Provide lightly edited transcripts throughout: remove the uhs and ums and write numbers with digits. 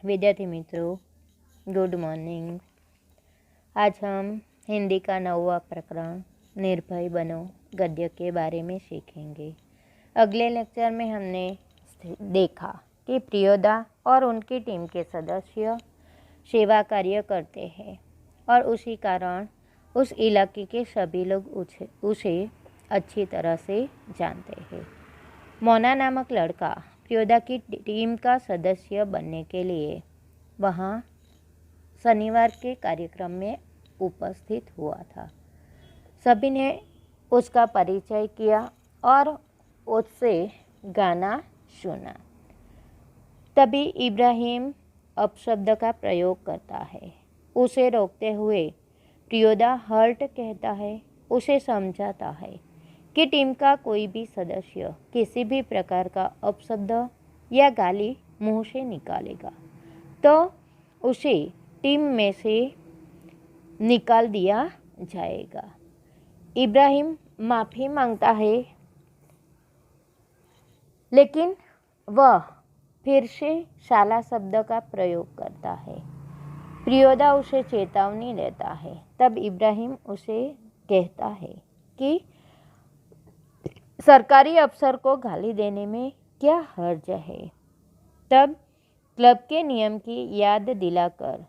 विद्यार्थी मित्रों, good morning. आज हम हिंदी का 9वां प्रकरण निर्भय बनो गद्य के बारे में सीखेंगे। अगले लेक्चर में हमने देखा कि प्रियोदा और उनकी टीम के सदस्य सेवा कार्य करते हैं और उसी कारण उस इलाके के सभी लोग उसे अच्छी तरह से जानते हैं। मोना नामक लड़का प्रियोदा की टीम का सदस्य बनने के लिए वहाँ शनिवार के कार्यक्रम में उपस्थित हुआ था। सभी ने उसका परिचय किया और उससे गाना सुना। तभी इब्राहिम अपशब्द का प्रयोग करता है। उसे रोकते हुए प्रियोदा हर्ट कहता है। उसे समझाता है कि टीम का कोई भी सदस्य किसी भी प्रकार का अपशब्द या गाली मुंह से निकालेगा तो उसे टीम में से निकाल दिया जाएगा। इब्राहिम माफ़ी मांगता है, लेकिन वह फिर से साला शब्द का प्रयोग करता है। प्रियोदा उसे चेतावनी देता है। तब इब्राहिम उसे कहता है कि सरकारी अफसर को गाली देने में क्या हर्ज है। तब क्लब के नियम की याद दिलाकर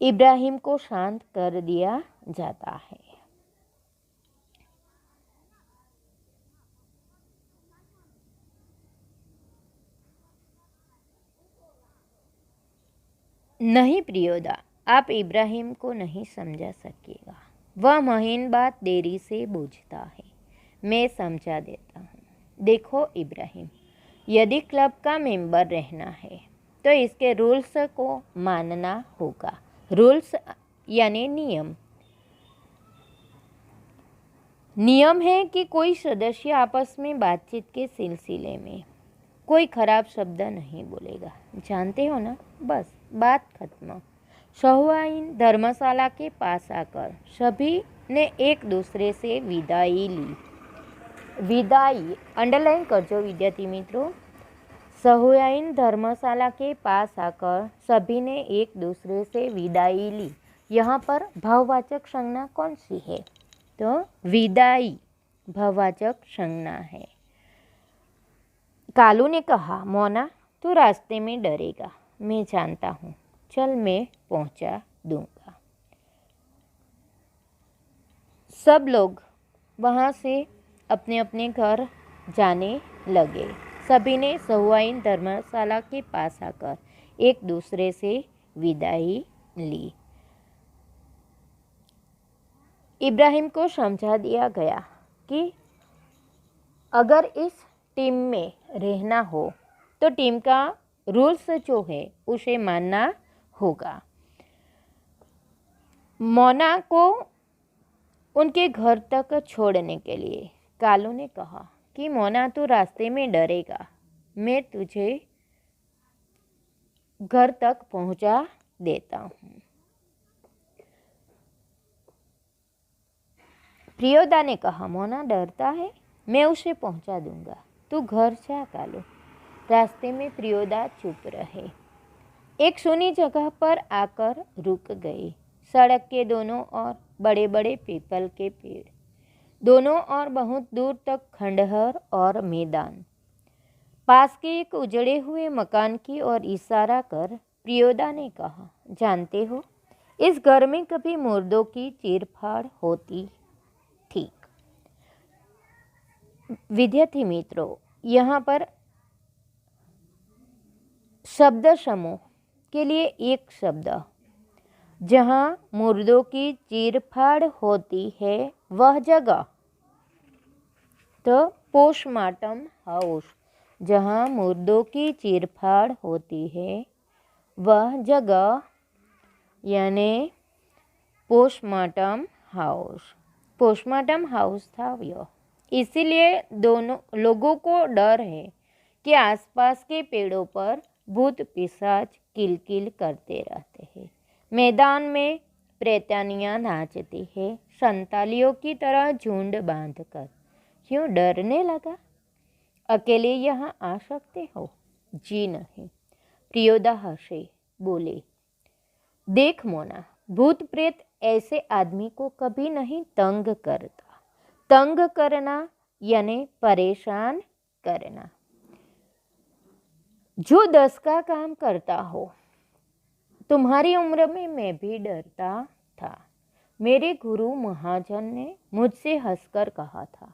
इब्राहिम को शांत कर दिया जाता है। नहीं प्रियोदा, आप इब्राहिम को नहीं समझा सकेगा। वह महीन बात देरी से बूझता है। मैं समझा देता हूँ। देखो इब्राहिम, यदि क्लब का मेंबर रहना है तो इसके रूल्स को मानना होगा। रूल्स यानी नियम। नियम है कि कोई सदस्य आपस में बातचीत के सिलसिले में कोई खराब शब्द नहीं बोलेगा। जानते हो ना? बस बात खत्म। शहुआइन धर्मशाला के पास आकर सभी ने एक दूसरे से विदाई ली। विदाई अंडरलाइन करजो विद्यार्थी मित्रों। शहुआइन धर्मशाला के पास आकर सभी ने एक दूसरे से विदाई ली। यहाँ पर भाववाचक संज्ञा कौन सी है? तो विदाई भाववाचक संज्ञा है। कालू ने कहा, मोना तू रास्ते में डरेगा, मैं जानता हूँ। चल मैं पहुँचा दूंगा। सब लोग वहाँ से अपने अपने घर जाने लगे। सभी ने शहुआइन धर्मशाला के पास आकर एक दूसरे से विदाई ली। इब्राहिम को समझा दिया गया कि अगर इस टीम में रहना हो तो टीम का रूल्स जो है उसे मानना होगा। मोना को उनके घर तक छोड़ने के लिए कालू ने कहा कि मोना तू रास्ते में डरेगा, मैं तुझे घर तक पहुंचा देता हूँ। प्रियोदा ने कहा, मोना डरता है, मैं उसे पहुंचा दूंगा, तू घर जा कालू। रास्ते में प्रियोदा चुप रहे। एक सुनी जगह पर आकर रुक गई। सड़क के दोनों ओर बड़े बड़े पीपल के पेड़, दोनों ओर बहुत दूर तक खंडहर और मैदान। पास के एक उजड़े हुए मकान की ओर इशारा कर प्रियोदा ने कहा, जानते हो इस घर में कभी मुर्दों की चीरफाड़ होती थी। विद्यार्थी मित्रों, यहाँ पर शब्द समूह के लिए एक शब्द जहाँ मुर्दों की चीरफाड़ होती है वह जगह, तो पोस्टमार्टम हाउस। जहाँ मुर्दों की चीरफाड़ होती है वह जगह यानी पोस्टमार्टम हाउस। पोस्टमार्टम हाउस था यह। इसीलिए दोनों लोगों को डर है कि आसपास के पेड़ों पर भूत पिशाच किलकिल करते रहते हैं। मैदान में प्रेतानियाँ नाचती है संतालियों की तरह झुंड बांधकर। क्यों डरने लगा? अकेले यहाँ आ सकते हो? जी नहीं, प्रियोदा हंसे, बोले, देख मोना, भूत प्रेत ऐसे आदमी को कभी नहीं तंग करता। तंग करना यानी परेशान करना। जो 10 का काम करता हो। तुम्हारी उम्र में मैं भी डरता था। मेरे गुरु महाजन ने मुझसे हंसकर कहा था,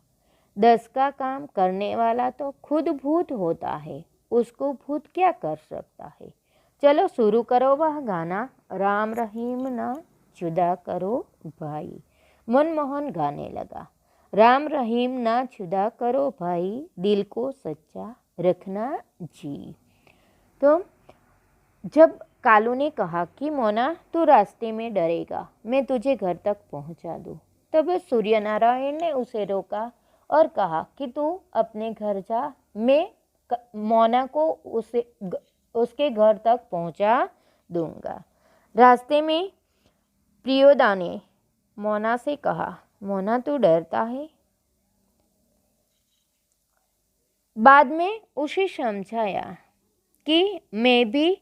10 का काम करने वाला तो खुद भूत होता है, उसको भूत क्या कर सकता है। चलो शुरू करो वह गाना, राम रहीम ना जुदा करो भाई। मनमोहन गाने लगा, राम रहीम ना जुदा करो भाई, दिल को सच्चा रखना जी। तो जब कालू ने कहा कि मोना तू रास्ते में डरेगा, मैं तुझे घर तक पहुंचा दूं, तब सूर्यनारायण ने उसे रोका और कहा कि तू अपने घर जा, मैं मोना को उसके घर तक पहुंचा दूंगा। रास्ते में प्रियोदा ने मोना से कहा, मोना तू डरता है। बाद में उसे समझाया कि मैं भी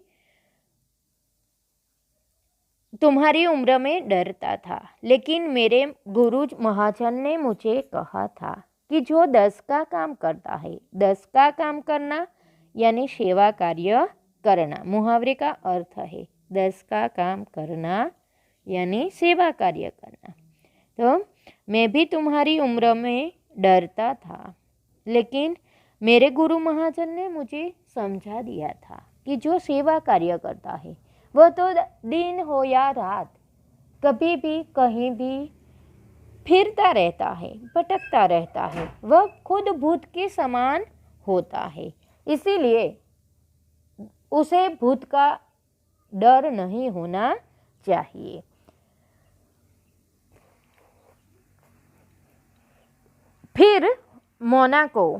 तुम्हारी उम्र में डरता था, लेकिन मेरे गुरु महाजन ने मुझे कहा था कि जो 10 का काम करता है, 10 का काम करना यानी सेवा कार्य करना, मुहावरे का अर्थ है 10 का काम करना यानी सेवा कार्य करना। तो मैं भी तुम्हारी उम्र में डरता था, लेकिन मेरे गुरु महाजन ने मुझे समझा दिया था कि जो सेवा कार्य करता है वह तो दिन हो या रात कभी भी कहीं भी फिरता रहता है, भटकता रहता है, वह खुद भूत के समान होता है। इसीलिए उसे भूत का डर नहीं होना चाहिए। फिर मोना को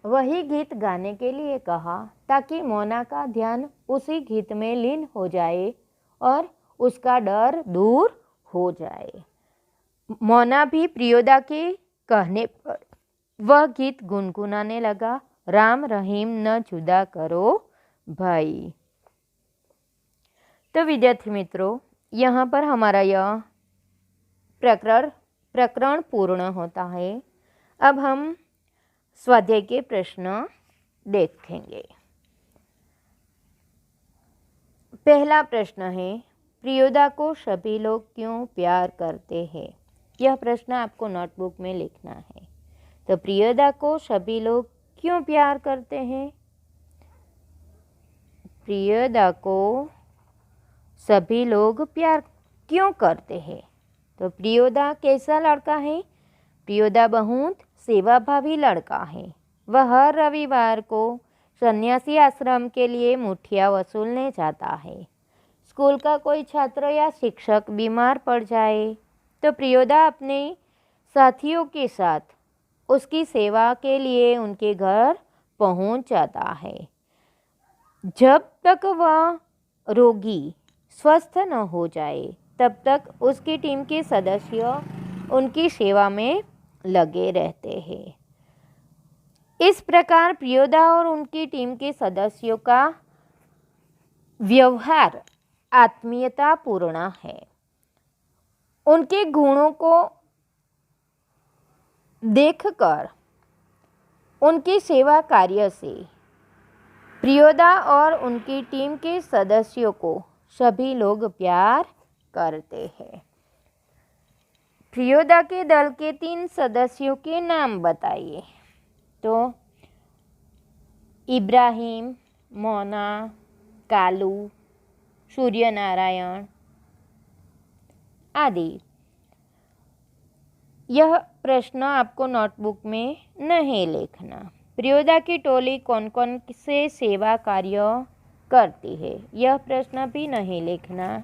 वही गीत गाने के लिए कहा ताकि मोना का ध्यान उसी गीत में लीन हो जाए और उसका डर दूर हो जाए। मोना भी प्रियोदा के कहने पर वह गीत गुनगुनाने लगा, राम रहीम न जुदा करो भाई। तो विद्यार्थी मित्रों, यहाँ पर हमारा यह प्रकरण पूर्ण होता है। अब हम स्वाध्याय के प्रश्न देखेंगे। पहला प्रश्न है, प्रियोदा को सभी लोग क्यों प्यार करते हैं। यह प्रश्न आपको नोटबुक में लिखना है। तो प्रियोदा को सभी लोग क्यों प्यार करते हैं। प्रियोदा को सभी लोग प्यार क्यों करते हैं। तो प्रियोदा कैसा लड़का है। प्रियोदा बहुत सेवाभावी लड़का है। वह हर रविवार को सन्यासी आश्रम के लिए मुठिया वसूलने जाता है। स्कूल का कोई छात्र या शिक्षक बीमार पड़ जाए तो प्रियोदा अपने साथियों के साथ उसकी सेवा के लिए उनके घर पहुंच जाता है। जब तक वह रोगी स्वस्थ न हो जाए तब तक उसकी टीम के सदस्य उनकी सेवा में लगे रहते हैं। इस प्रकार प्रियोदा और उनकी टीम के सदस्यों का व्यवहार आत्मीयतापूर्ण है। उनके गुणों को देखकर उनकी सेवा कार्य से प्रियोदा और उनकी टीम के सदस्यों को सभी लोग प्यार करते हैं। प्रियोदा के दल के 3 सदस्यों के नाम बताइए। तो इब्राहिम, मोना, कालू, सूर्यनारायण आदि। यह प्रश्न आपको नोटबुक में नहीं लिखना। प्रियोदा की टोली कौन कौन से सेवा कार्य करती है, यह प्रश्न भी नहीं लिखना।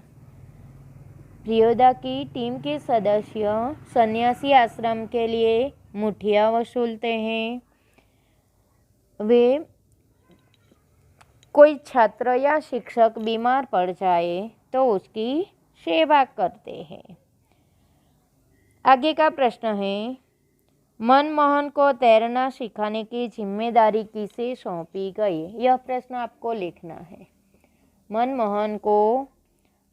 प्रियोदा की टीम के सदस्य सन्यासी आश्रम के लिए मुठिया वसूलते हैं। वे कोई छात्र या शिक्षक बीमार पड़ जाए तो उसकी सेवा करते हैं। आगे का प्रश्न है, मनमोहन को तैरना सिखाने की जिम्मेदारी किसे सौंपी गई। यह प्रश्न आपको लिखना है। मनमोहन को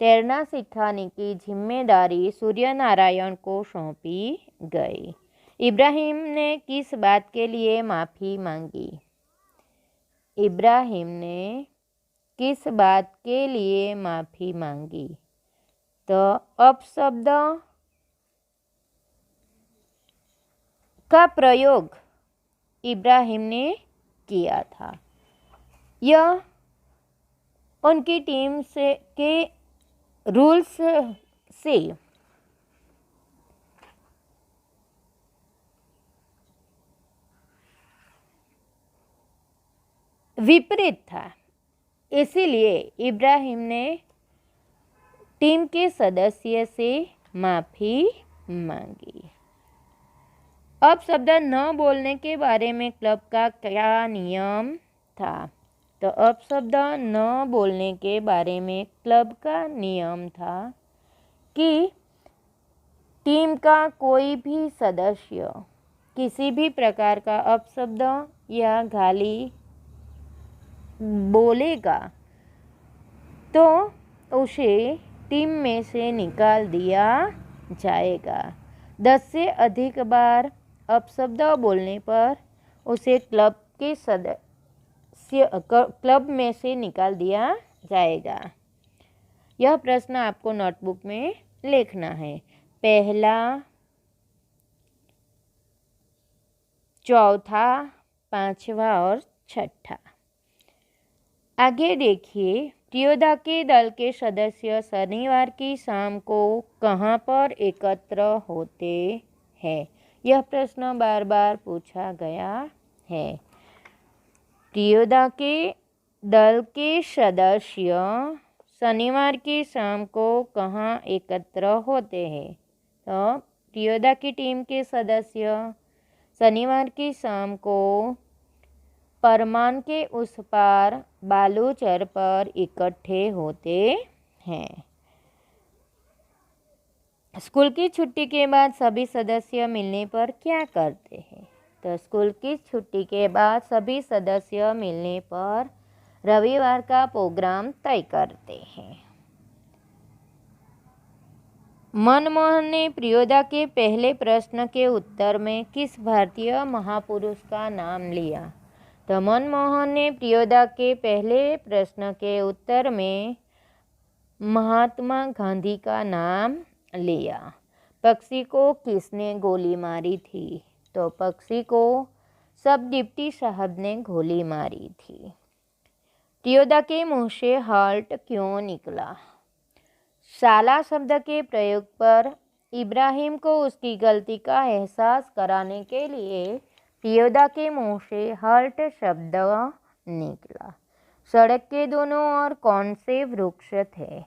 तैरना सिखाने की जिम्मेदारी सूर्यनारायण को सौंपी गई। इब्राहिम ने किस बात के लिए माफ़ी मांगी? इब्राहिम ने किस बात के लिए माफ़ी मांगी? तो अपशब्द का प्रयोग इब्राहिम ने किया था। यह उनकी टीम से के रूल्स से विपरीत था, इसीलिए इब्राहिम ने टीम के सदस्य से माफ़ी मांगी। अब शब्द न बोलने के बारे में क्लब का क्या नियम था? तो अब शब्द न बोलने के बारे में क्लब का नियम था कि टीम का कोई भी सदस्य किसी भी प्रकार का अपशब्द या गाली बोलेगा तो उसे टीम में से निकाल दिया जाएगा। 10 से अधिक बार अपशब्द बोलने पर उसे क्लब में से निकाल दिया जाएगा। यह प्रश्न आपको नोटबुक में लिखना है। पहला, चौथा, पांचवा और छठा। आगे देखिए, प्रियोदा के दल के सदस्य शनिवार की शाम को कहाँ पर एकत्र होते हैं? यह प्रश्न बार बार पूछा गया है। प्रियोदा के दल के सदस्य शनिवार की शाम को कहाँ एकत्र होते हैं? तो प्रियोदा की टीम के सदस्य शनिवार की शाम को परमान के उस पार बालूचर पर इकट्ठे होते हैं। स्कूल की छुट्टी के बाद सभी सदस्य मिलने पर क्या करते हैं? तो स्कूल की छुट्टी के बाद सभी सदस्य मिलने पर रविवार का प्रोग्राम तय करते हैं। मनमोहन ने प्रियोदा के पहले प्रश्न के उत्तर में किस भारतीय महापुरुष का नाम लिया? तो मनमोहन ने प्रियोदा के पहले प्रश्न के उत्तर में महात्मा गांधी का नाम लिया। पक्षी को किसने गोली मारी थी? तो पक्षी को सब डिप्टी साहब ने गोली मारी थी। प्रियोदा के मुंह से हाल्ट क्यों निकला? साला शब्द के प्रयोग पर इब्राहिम को उसकी गलती का एहसास कराने के लिए प्रियोदा के मुंह से हाल्ट शब्द निकला। सड़क के दोनों ओर कौन से वृक्ष थे?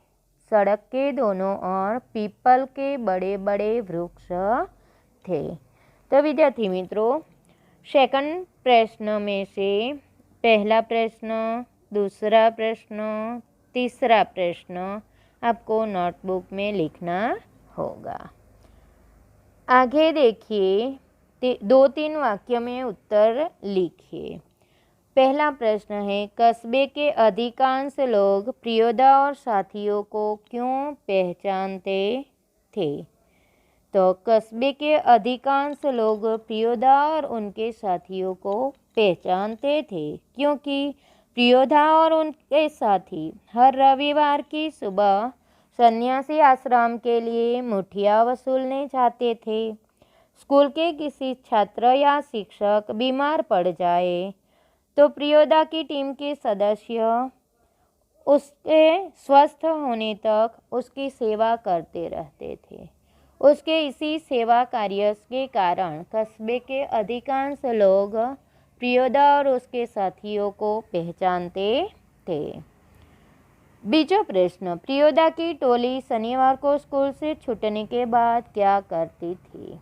सड़क के दोनों ओर पीपल के बड़े बड़े वृक्ष थे। तो विद्यार्थी मित्रों, सेकंड प्रश्न में से पहला प्रश्न, दूसरा प्रश्न, तीसरा प्रश्न आपको नोटबुक में लिखना होगा। आगे देखिए, 2-3 वाक्य में उत्तर लिखिए। पहला प्रश्न है, कस्बे के अधिकांश लोग प्रियोदा और साथियों को क्यों पहचानते थे? तो कस्बे के अधिकांश लोग प्रियोदा और उनके साथियों को पहचानते थे क्योंकि प्रियोदा और उनके साथी हर रविवार की सुबह सन्यासी आश्रम के लिए मुठिया वसूलने जाते थे। स्कूल के किसी छात्र या शिक्षक बीमार पड़ जाए तो प्रियोदा की टीम के सदस्य उसके स्वस्थ होने तक उसकी सेवा करते रहते थे। उसके इसी सेवा कार्य के कारण कस्बे के अधिकांश लोग प्रियोदा और उसके साथियों को पहचानते थे। बीजा प्रश्न, प्रियोदा की टोली शनिवार को स्कूल से छूटने के बाद क्या करती थी?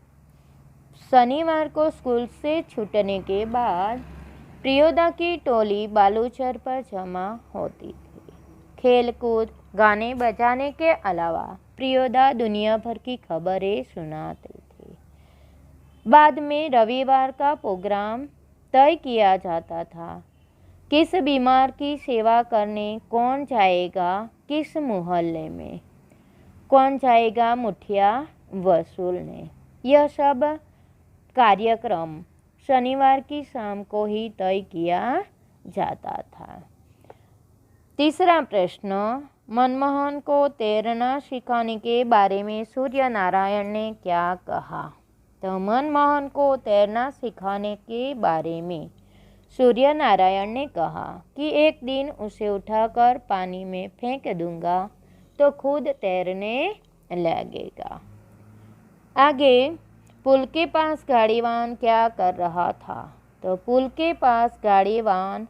शनिवार को स्कूल से छूटने के बाद प्रियोदा की टोली बालूचर पर जमा होती थी। खेलकूद, गाने बजाने के अलावा प्रियोदा दुनिया भर की खबरें सुनाती थी। बाद में रविवार का प्रोग्राम तय किया जाता था। किस बीमार की सेवा करने कौन जाएगा किस मोहल्ले में? कौन जाएगा मुठिया वसूलने? यह सब कार्यक्रम शनिवार की शाम को ही तय किया जाता था। तीसरा प्रश्न, मनमोहन को तैरना सिखाने के बारे में सूर्य नारायण ने क्या कहा? तो मनमोहन को तैरना सिखाने के बारे में सूर्य नारायण ने कहा कि एक दिन उसे उठाकर पानी में फेंक दूंगा तो खुद तैरने लगेगा। आगे, पुल के पास गाड़ीवान क्या कर रहा था? तो पुल के पास गाड़ीवान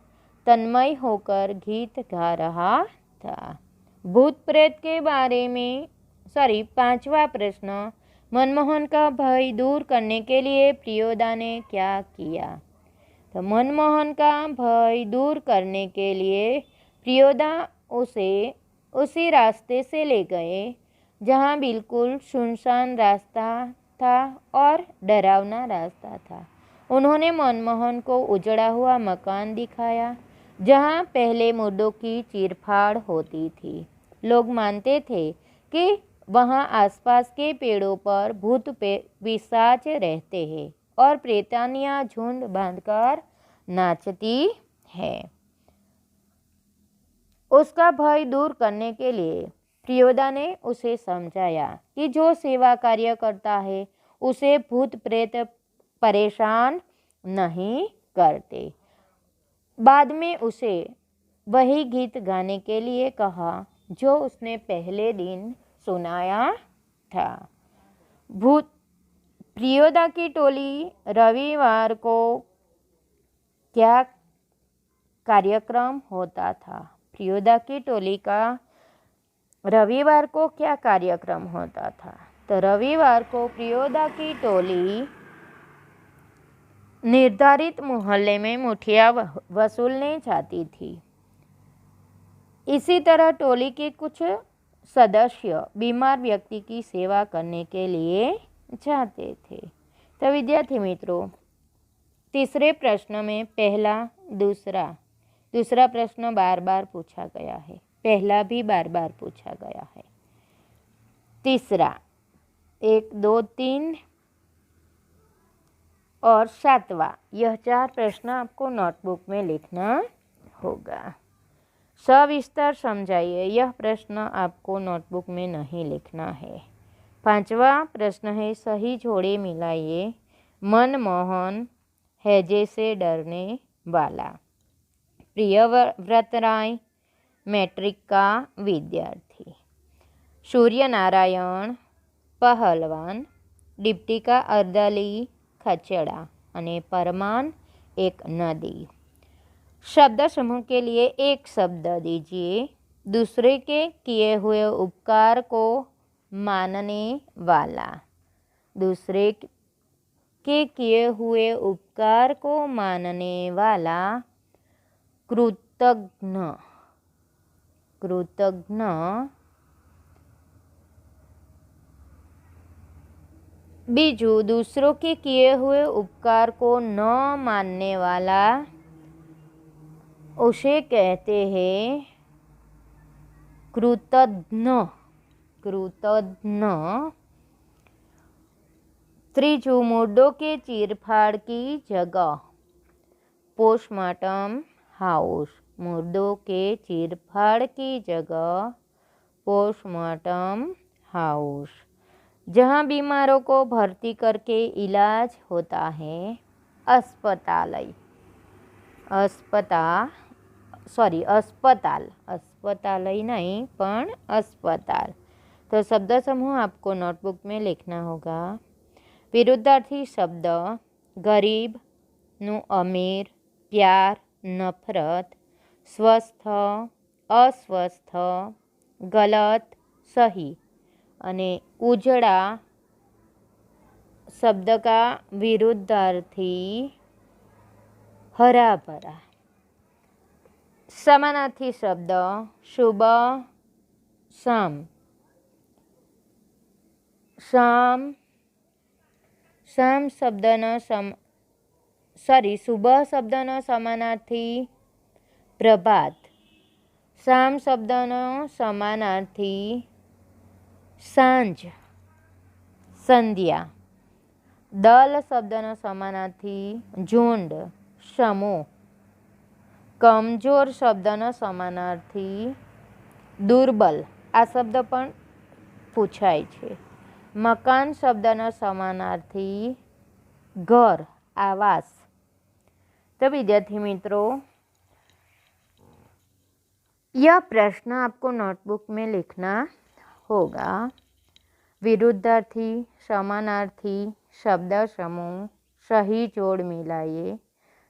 तन्मय होकर गीत गा रहा था। भूत प्रेत के बारे में पांचवा प्रश्न, मनमोहन का भय दूर करने के लिए प्रियोदा ने क्या किया? तो मनमोहन का भय दूर करने के लिए प्रियोदा उसे उसी रास्ते से ले गए जहाँ बिल्कुल सुनसान रास्ता था और डरावना रास्ता था। उन्होंने मनमोहन को उजड़ा हुआ मकान दिखाया जहाँ पहले मुर्दों की चीरफाड़ होती थी। लोग मानते थे कि वहाँ आसपास के पेड़ों पर भूत पिशाच रहते हैं और प्रेतानियाँ झुंड बांधकर नाचती है। उसका भय दूर करने के लिए प्रियोदा ने उसे समझाया कि जो सेवा कार्य करता है उसे भूत प्रेत परेशान नहीं करते। बाद में उसे वही गीत गाने के लिए कहा जो उसने पहले दिन सुनाया था। भूत प्रियोदा की टोली रविवार को क्या कार्यक्रम होता था? प्रियोदा की टोली का रविवार को क्या कार्यक्रम होता था? तो रविवार को प्रियोदा की टोली निर्धारित मोहल्ले में मुठिया वसूलने जाती थी। इसी तरह टोली के कुछ सदस्य बीमार व्यक्ति की सेवा करने के लिए जाते थे। तो विद्यार्थी मित्रों, तीसरे प्रश्न में दूसरा प्रश्न बार बार पूछा गया है, पहला भी बार बार पूछा गया है। तीसरा 1, 2, 3 और 7वां, यह 4 प्रश्न आपको नोटबुक में लिखना होगा। सविस्तार समझाइए, यह प्रश्न आपको नोटबुक में नहीं लिखना है। 5वां प्रश्न है सही जोड़े मिलाइए। मनमोहन हैजे से डरने वाला। प्रियव्रत राय मैट्रिक का विद्यार्थी। सूर्य नारायण पहलवान। डिप्टी का अर्दली खचेड़ा અને परमान एक नदी। शब्द समूह के लिए एक शब्द दीजिए। दूसरे के किए हुए उपकार को मानने वाला। दूसरे के किए हुए उपकार को मानने वाला कृतज्ञ। कृतज्ञ। बीजू, दूसरों के किए हुए उपकार को न मानने वाला उसे कहते हैं कृतज्ञ। कृतज्ञ। त्रीजू, मुर्दों के चीरफाड़ की जगह पोस्टमार्टम हाउस। मुर्दों के चीरफाड़ की जगह पोस्टमार्टम हाउस। जहाँ बीमारों को भर्ती करके इलाज होता है अस्पतालय। अस्पताल। अस्पतालय नहीं पण अस्पताल। तो शब्द समूह आपको नोटबुक में लिखना होगा। विरुद्धार्थी शब्द गरीब नु अमीर, प्यार नफरत, स्वस्थ अस्वस्थ, गलत सही અને ઉજળા शब्द का विरुद्धार्थी हरा भरा। समानार्थी शब्द शुभ शाम। शाम शब्दનો શુભ શબ્દનો સમાનાર્થી પ્રભાત. શામ શબ્દનો સમાનાર્થી સાંજ, સંધ્યા. દલ શબ્દનો સમાનાર્થી ઝુંડ, સમૂહ. કમજોર શબ્દનો સમાનાર્થી દુર્બલ. આ શબ્દ પણ પૂછાય છે. મકાન શબ્દનો સમાનાર્થી घर, आवास. तो विद्यार्थी मित्रों, यह प्रश्न आपको नोटबुक में लिखना होगा। विरुद्धार्थी, समानार्थी, शब्द समूह, सही जोड़ मिलाइए,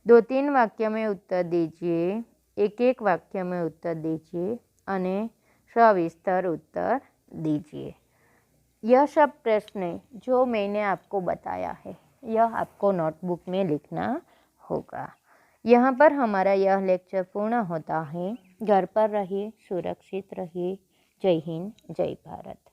2-3 वाक्य में उत्तर दीजिए, एक वाक्य में उत्तर दीजिए અને सविस्तर उत्तर दीजिए। यह सब प्रश्न जो मैंने आपको बताया है यह आपको नोटबुक में लिखना होगा। यहाँ पर हमारा यह लेक्चर पूर्ण होता है। घर पर रहिए, सुरक्षित रहिए। जय हिंद, जय भारत।